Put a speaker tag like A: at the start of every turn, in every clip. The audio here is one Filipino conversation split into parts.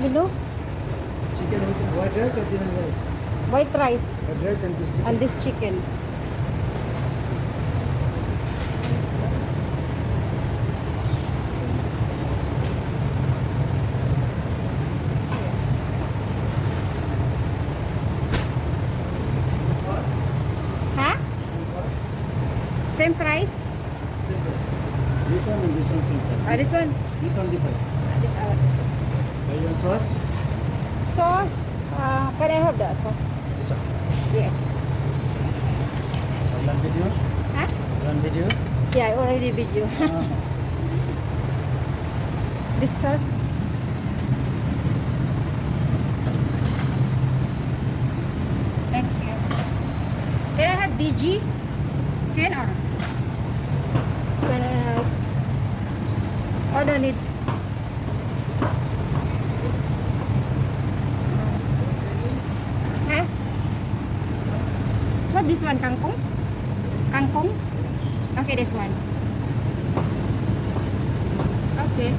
A: menu?
B: Chicken with white rice or different rice?
A: White rice
B: White rice and this chicken.
A: and this chicken. Huh? Same price?
B: Simple. This one and this one simple.
A: This one?
B: This one different.
A: This,
B: Do you want sauce?
A: sauce. Can I have the sauce?
B: This one.
A: Yes.
B: One video.
A: Huh?
B: One video.
A: Yeah, I already video. This sauce. Thank you. Can I have DG? Can or? Can I have? Oh, no need. Huh? What this one? Kangkong? Kangkong? Okay, this one. Okay.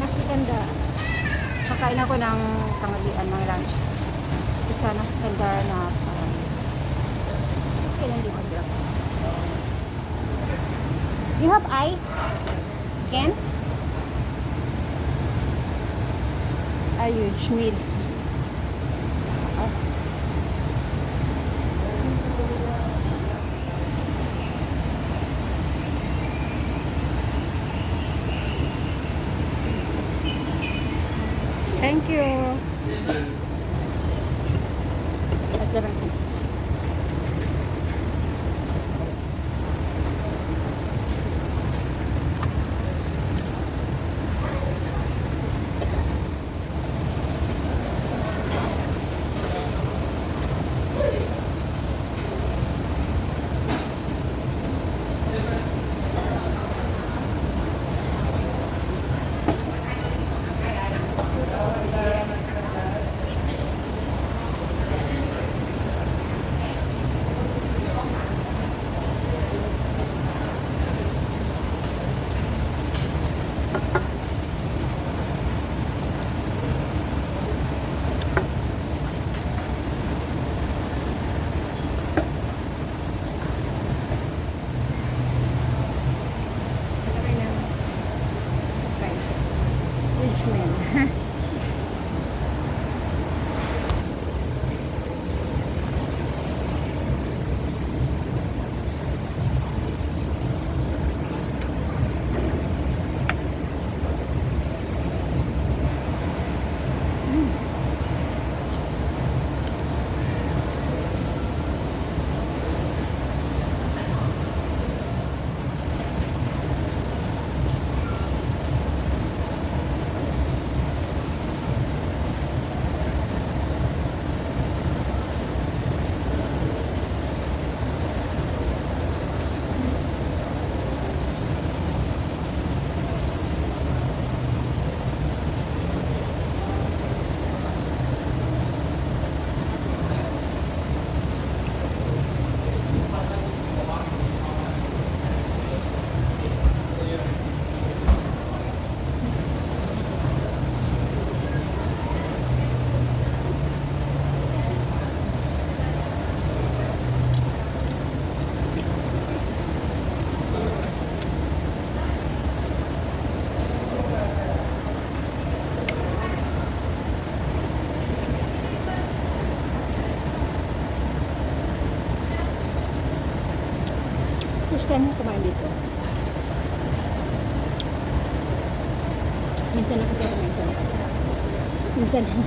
A: Nasi ganda. Kakain ako ng tanghalian ng lunch. Isa na standard na okay lang din. You have ice? Ken? A huge meal. Oh. Thank you. Mas dapat. First time mo kumain dito. Minsan na kasi ako kumain sa labas. Minsan na.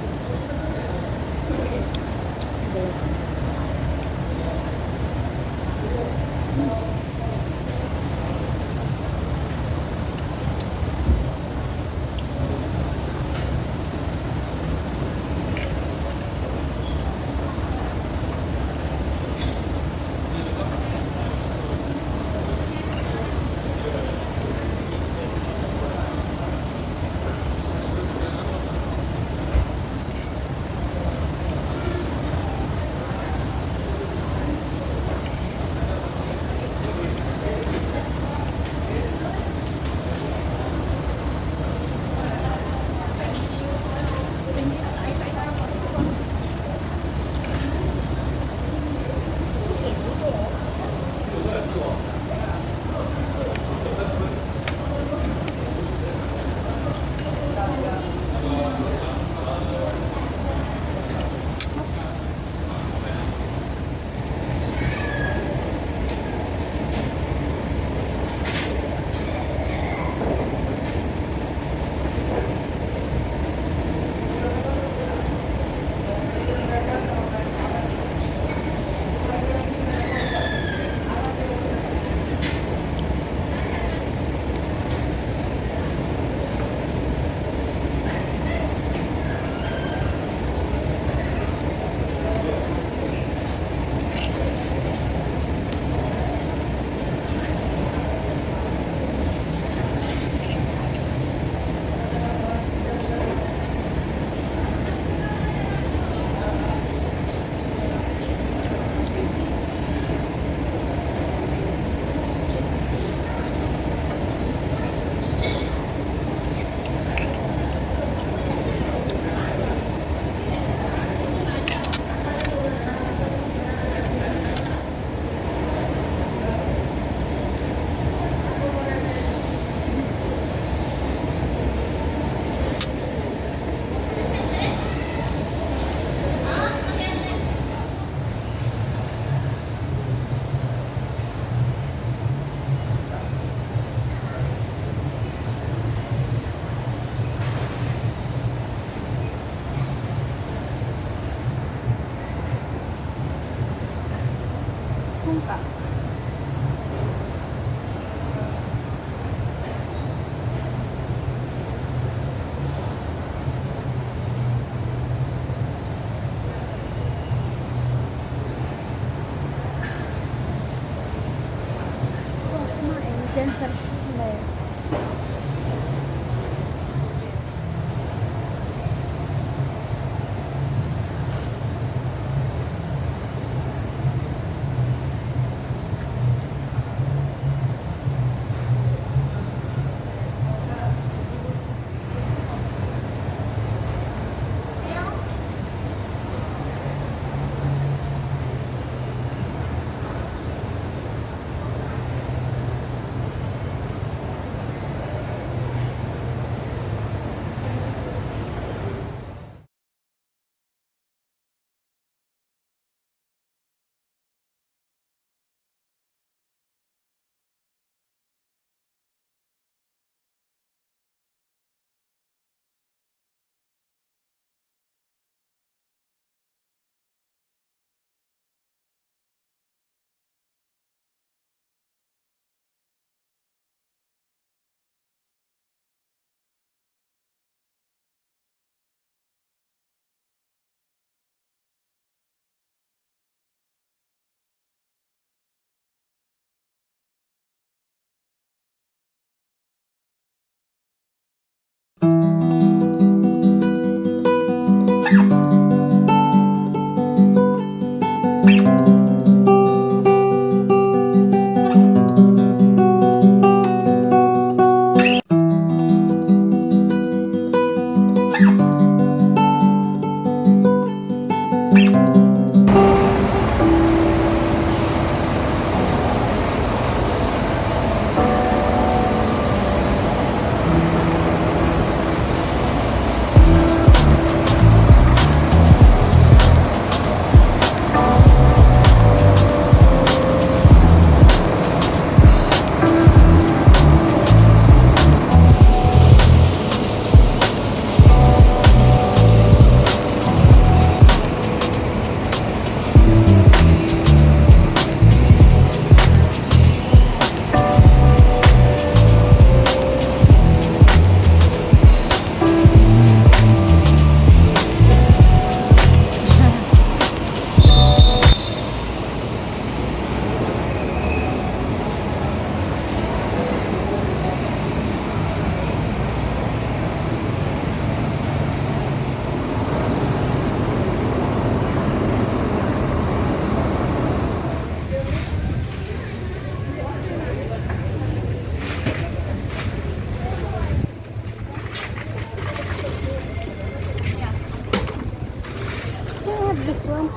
A: one.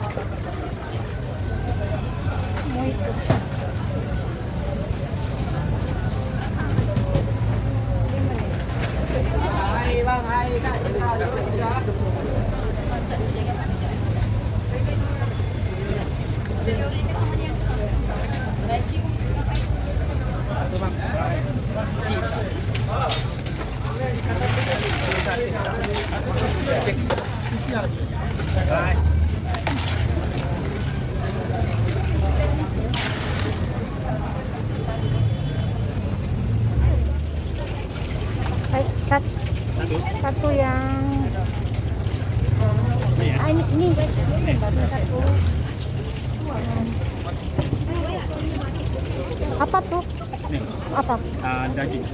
A: Mojito. Ay, satu yang ini satu. Apa tuh? Apa?
C: Daging.